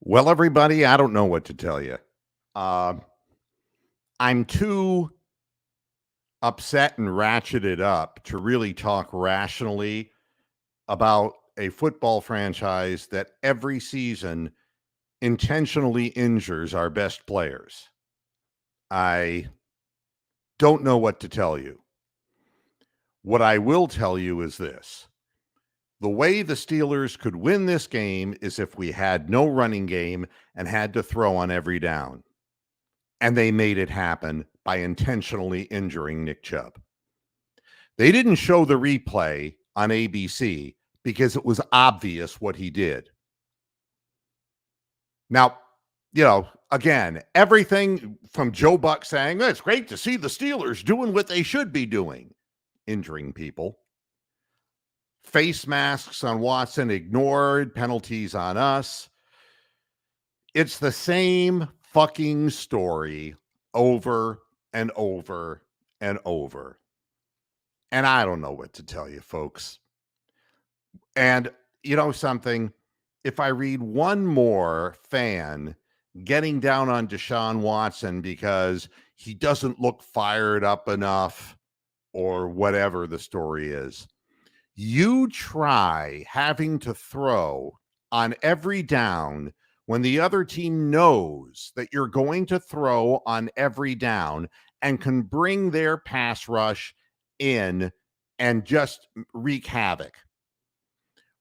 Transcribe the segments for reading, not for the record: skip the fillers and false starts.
Well, everybody, I don't know what to tell you. Uh, I'm too upset and ratcheted up to really talk rationally about a football franchise that every season intentionally injures our best players. I don't know what to tell you. What I will tell you is this: the way the Steelers could win this game is if we had no running game and had to throw on every down. And they made it happen by intentionally injuring Nick Chubb. They didn't show the replay on ABC because it was obvious what he did. Now, again, everything from Joe Buck saying, it's great to see the Steelers doing what they should be doing, injuring people. Face masks on Watson ignored, penalties on us. It's the same fucking story over and over and over. And I don't know what to tell you, folks. And you know something? If I read one more fan getting down on Deshaun Watson because he doesn't look fired up enough or whatever the story is, you try having to throw on every down when the other team knows that you're going to throw on every down and can bring their pass rush in and just wreak havoc.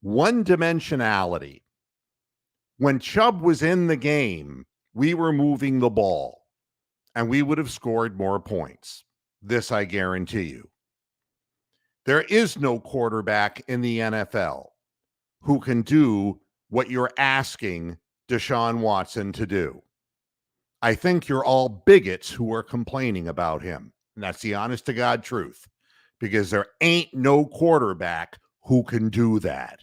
One dimensionality. When Chubb was in the game, we were moving the ball and we would have scored more points. This I guarantee you. There is no quarterback in the NFL who can do what you're asking Deshaun Watson to do. I think you're all bigots who are complaining about him. And that's the honest to God truth, because there ain't no quarterback who can do that.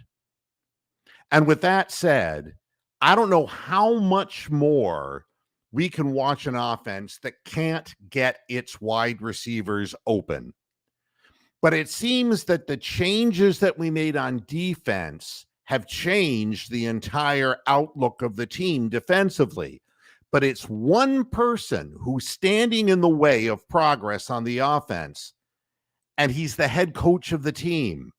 And with that said, I don't know how much more we can watch an offense that can't get its wide receivers open. But it seems that the changes that we made on defense have changed the entire outlook of the team defensively. But it's one person who's standing in the way of progress on the offense, and he's the head coach of the team.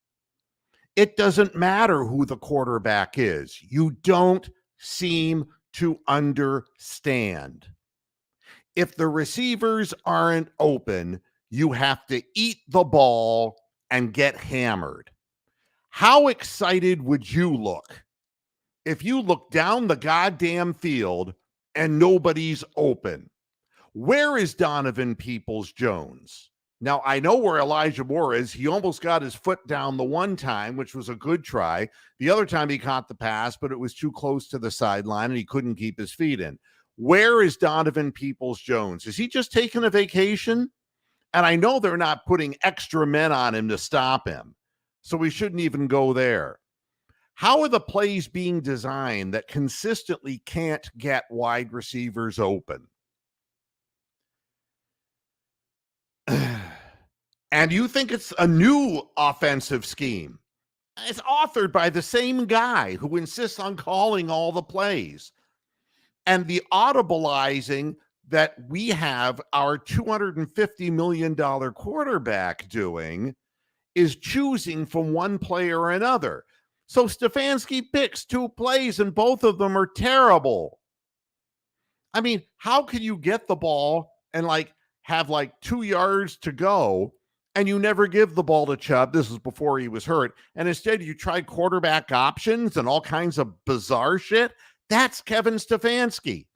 It doesn't matter who the quarterback is. You don't seem to understand. If the receivers aren't open, you have to eat the ball and get hammered. How excited would you look if you look down the goddamn field and nobody's open? Where is Donovan Peoples-Jones? Now, I know where Elijah Moore is. He almost got his foot down the one time, which was a good try. The other time he caught the pass, but it was too close to the sideline and he couldn't keep his feet in. Where is Donovan Peoples-Jones? Is he just taking a vacation? And I know they're not putting extra men on him to stop him, so we shouldn't even go there. How are the plays being designed that consistently can't get wide receivers open? And you think it's a new offensive scheme. It's authored by the same guy who insists on calling all the plays. And the audibilizing that we have our $250 million quarterback doing is choosing from one player or another. So Stefanski picks two plays and both of them are terrible. I mean, how can you get the ball and have 2 yards to go and you never give the ball to Chubb? This is before he was hurt. And instead you try quarterback options and all kinds of bizarre shit. That's Kevin Stefanski.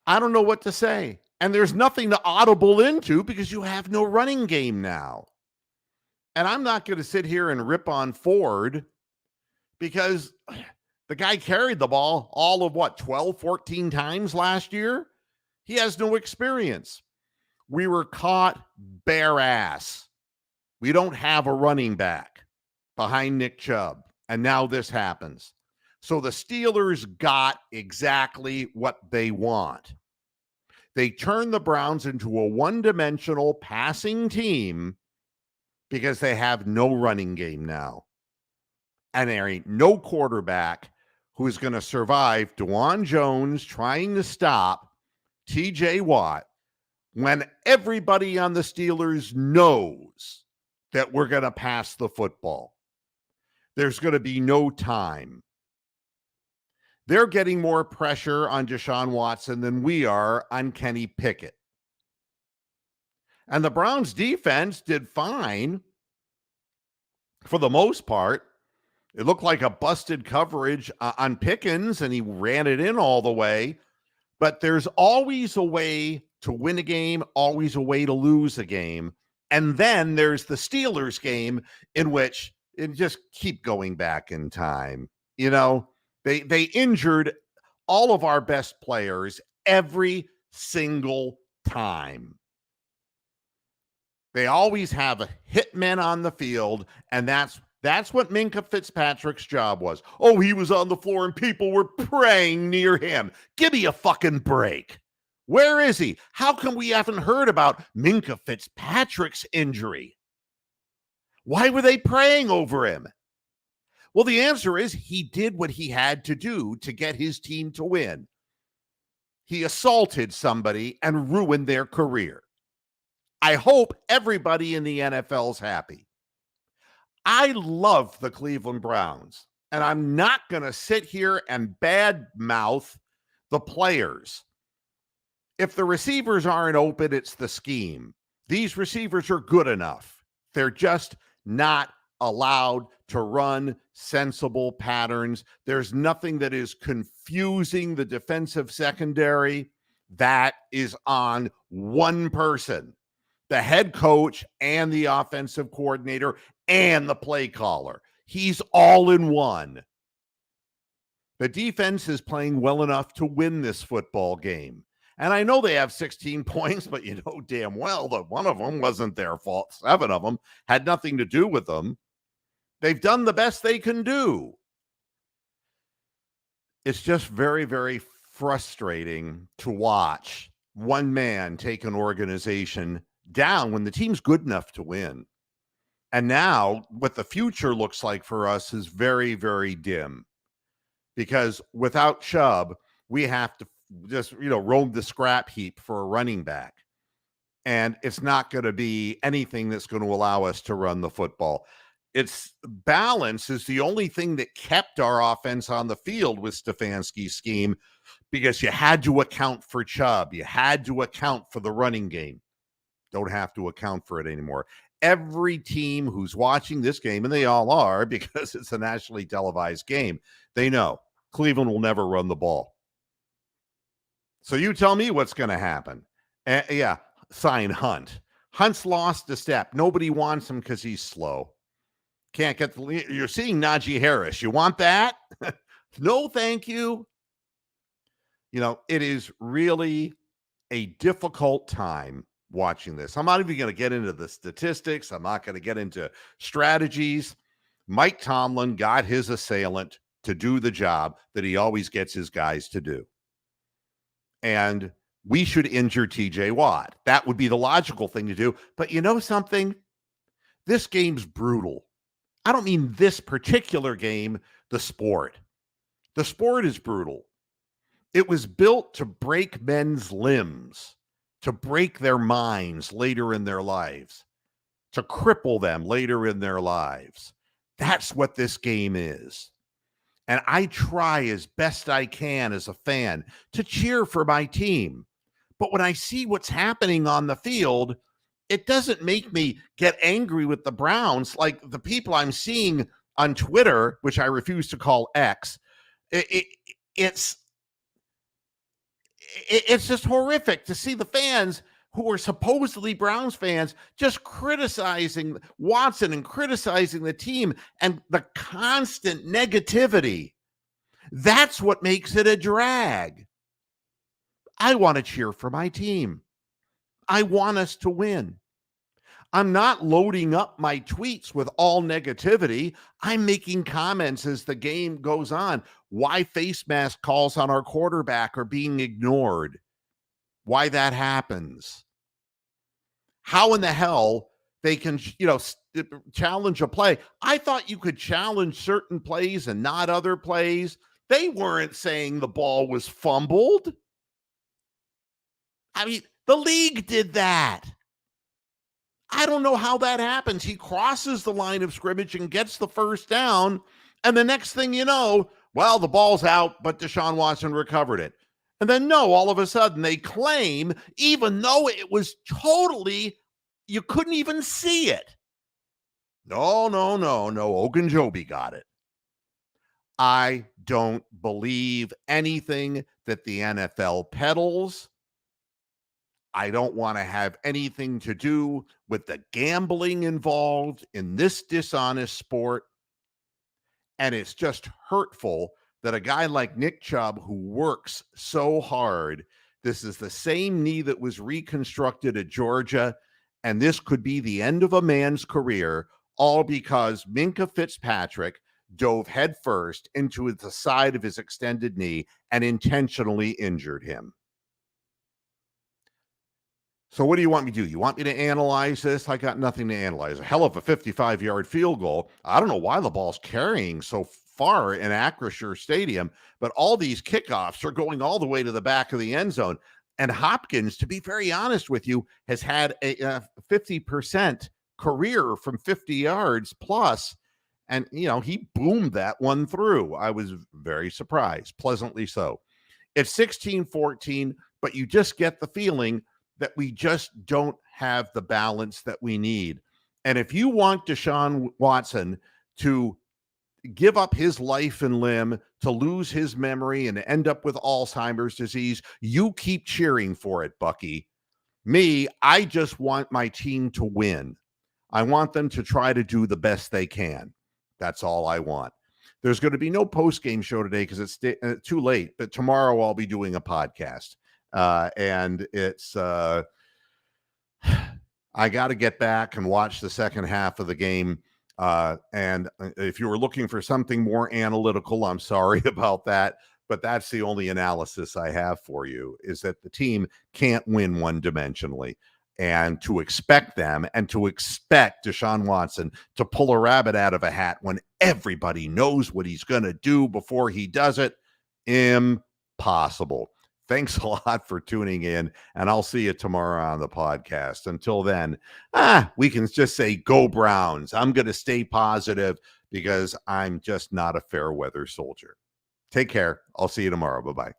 I don't know what to say. And there's nothing to audible into because you have no running game now. And I'm not going to sit here and rip on Ford because the guy carried the ball all of 12, 14 times last year. He has no experience. We were caught bare ass. We don't have a running back behind Nick Chubb. And now this happens. So the Steelers got exactly what they want. They turn the Browns into a one-dimensional passing team because they have no running game now. And there ain't no quarterback who is going to survive DeJuan Jones trying to stop TJ Watt when everybody on the Steelers knows that we're going to pass the football. There's going to be no time. They're getting more pressure on Deshaun Watson than we are on Kenny Pickett. And the Browns defense did fine for the most part. It looked like a busted coverage on Pickens, and he ran it in all the way. But there's always a way to win a game, always a way to lose a game. And then there's the Steelers game in which it just keep going back in time. You know, they injured all of our best players every single time. They always have a hitman on the field, and that's what Minkah Fitzpatrick's job was. Oh, he was on the floor and people were praying near him. Give me a fucking break. Where is he? How come we haven't heard about Minkah Fitzpatrick's injury? Why were they praying over him? Well, the answer is he did what he had to do to get his team to win. He assaulted somebody and ruined their career. I hope everybody in the NFL's happy. I love the Cleveland Browns, and I'm not going to sit here and badmouth the players. If the receivers aren't open, it's the scheme. These receivers are good enough. They're just not allowed to run sensible patterns. There's nothing that is confusing the defensive secondary. That is on one person. The head coach and the offensive coordinator and the play caller. He's all in one. The defense is playing well enough to win this football game. And I know they have 16 points, but you know damn well that one of them wasn't their fault. 7 of them had nothing to do with them. They've done the best they can do. It's just very, very frustrating to watch one man take an organization down when the team's good enough to win. And now what the future looks like for us is very, very dim, because without Chubb, we have to just, roam the scrap heap for a running back. And it's not going to be anything that's going to allow us to run the football. It's balance is the only thing that kept our offense on the field with Stefanski's scheme, because you had to account for Chubb. You had to account for the running game. Don't have to account for it anymore. Every team who's watching this game, and they all are because it's a nationally televised game, they know Cleveland will never run the ball. So you tell me what's going to happen. Sign Hunt. Hunt's lost a step. Nobody wants him because he's slow. Can't get the. You're seeing Najee Harris. You want that? No, thank you. It is really a difficult time watching this. I'm not even going to get into the statistics. I'm not going to get into strategies. Mike Tomlin got his assailant to do the job that he always gets his guys to do. And we should injure TJ Watt. That would be the logical thing to do. But you know something? This game's brutal. I don't mean this particular game, the sport. The sport is brutal. It was built to break men's limbs, to break their minds later in their lives, to cripple them later in their lives. That's what this game is. And I try as best I can as a fan to cheer for my team. But when I see what's happening on the field, it doesn't make me get angry with the Browns like the people I'm seeing on Twitter, which I refuse to call X. It's just horrific to see the fans who are supposedly Browns fans just criticizing Watson and criticizing the team, and the constant negativity. That's what makes it a drag. I want to cheer for my team. I want us to win. I'm not loading up my tweets with all negativity. I'm making comments as the game goes on. Why face mask calls on our quarterback are being ignored. Why that happens. How in the hell they can, challenge a play. I thought you could challenge certain plays and not other plays. They weren't saying the ball was fumbled. I mean, the league did that. I don't know how that happens. He crosses the line of scrimmage and gets the first down. And the next thing you know, well, the ball's out, but Deshaun Watson recovered it. And then, no, all of a sudden they claim, even though it was totally, you couldn't even see it. No. Ogunjobi got it. I don't believe anything that the NFL peddles. I don't want to have anything to do with the gambling involved in this dishonest sport. And it's just hurtful that a guy like Nick Chubb, who works so hard, this is the same knee that was reconstructed at Georgia, and this could be the end of a man's career, all because Minkah Fitzpatrick dove headfirst into the side of his extended knee and intentionally injured him. So what do you want me to do? You want me to analyze this? I got nothing to analyze. A hell of a 55-yard field goal. I don't know why the ball's carrying so far in Acrisure Stadium, but all these kickoffs are going all the way to the back of the end zone. And Hopkins, to be very honest with you, has had a 50% career from 50 yards plus. And, he boomed that one through. I was very surprised, pleasantly so. It's 16-14, but you just get the feeling that we just don't have the balance that we need. And if you want Deshaun Watson to give up his life and limb, to lose his memory and end up with Alzheimer's disease, you keep cheering for it, Bucky. Me, I just want my team to win. I want them to try to do the best they can. That's all I want. There's going to be no post-game show today because it's too late, but tomorrow I'll be doing a podcast. And it's, I got to get back and watch the second half of the game. And if you were looking for something more analytical, I'm sorry about that, but that's the only analysis I have for you, is that the team can't win one-dimensionally. And to expect them and to expect Deshaun Watson to pull a rabbit out of a hat when everybody knows what he's going to do before he does it, impossible. Thanks a lot for tuning in, and I'll see you tomorrow on the podcast. Until then, we can just say go Browns. I'm going to stay positive because I'm just not a fair weather soldier. Take care. I'll see you tomorrow. Bye-bye.